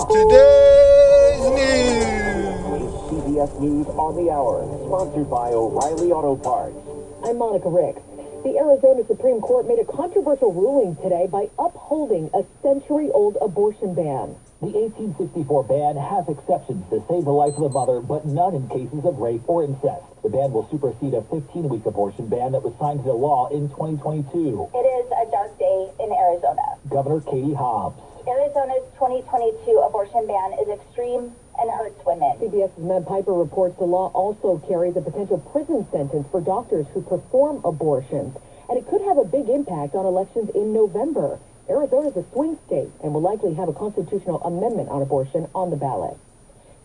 today's news. CBS News on the Hour, sponsored by O'Reilly Auto Parts. I'm Monica Ricks. The Arizona Supreme Court made a controversial ruling today by upholding a century-old abortion ban. The 1864 ban has exceptions to save the life of the mother, but none in cases of rape or incest. The ban will supersede a 15-week abortion ban that was signed into law in 2022. It is a dark day in Arizona. Governor Katie Hobbs. Arizona's 2022 abortion ban is extreme and hurts women. CBS's Matt Piper reports the law also carries a potential prison sentence for doctors who perform abortions, and it could have a big impact on elections in November. Arizona is a swing state and will likely have a constitutional amendment on abortion on the ballot.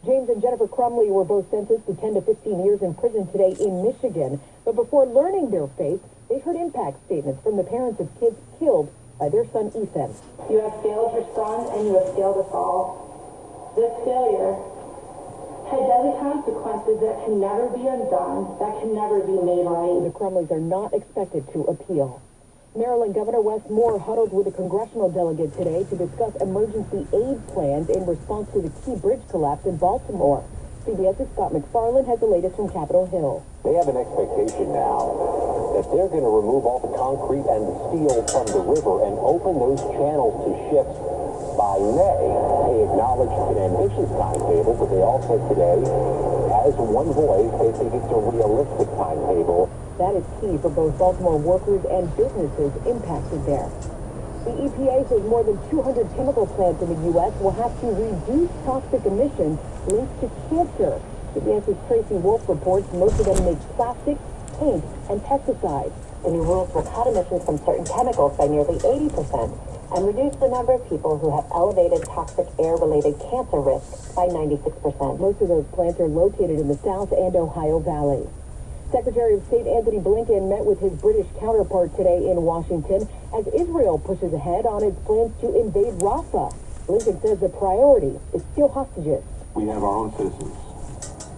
James and Jennifer Crumley were both sentenced to 10 to 15 years in prison today in Michigan, but before learning their fate, they heard impact statements from the parents of kids killed by their son Ethan. You have failed your son and you have failed us all. This failure had deadly consequences that can never be undone, that can never be made right. The Crumleys are not expected to appeal. Maryland Governor Wes Moore huddled with a congressional delegate today to discuss emergency aid plans in response to the Key Bridge collapse in Baltimore. CBS's Scott McFarland has the latest from Capitol Hill. They have an expectation now that they're going to remove all the concrete and the steel from the river and open those channels to ships by May. They acknowledged an ambitious timetable, but they also today, as one voice, they think it's a realistic timetable. That is key for both Baltimore workers and businesses impacted there. The EPA says more than 200 chemical plants in the U.S. will have to reduce toxic emissions linked to cancer. CBS's Tracy Wolf reports most of them make plastics, paint, and pesticides. The new rules will cut emissions from certain chemicals by nearly 80% and reduce the number of people who have elevated toxic air-related cancer risks by 96%. Most of those plants are located in the South and Ohio Valley. Secretary of State Anthony Blinken met with his British counterpart today in Washington as Israel pushes ahead on its plans to invade Rafah. Blinken says the priority is still hostages. We have our own citizens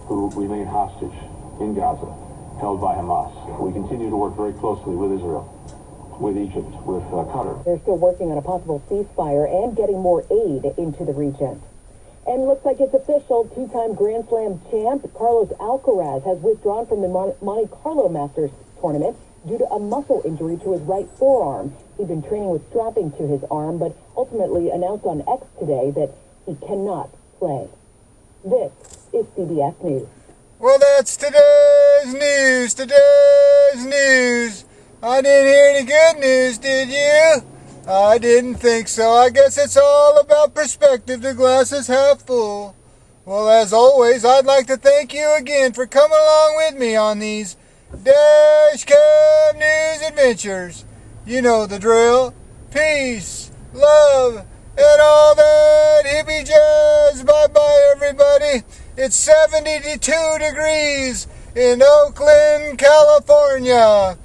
who remain hostage in Gaza, held by Hamas. We continue to work very closely with Israel, with Egypt, with Qatar. They're still working on a possible ceasefire and getting more aid into the region. And looks like it's official. Two-time Grand Slam champ Carlos Alcaraz has withdrawn from the Monte Carlo Masters tournament due to a muscle injury to his right forearm. He'd been training with strapping to his arm, but ultimately announced on X today that he cannot play. This is CBS News. Well, that's today's news. Today's news. I didn't hear any good news, did you? I didn't think so. I guess it's all about perspective. The glass is half full. Well, as always, I'd like to thank you again for coming along with me on these Dash Cam News adventures. You know the drill. Peace, love, and all that hippie jazz. Bye-bye, everybody. It's 72 degrees in Oakland, California.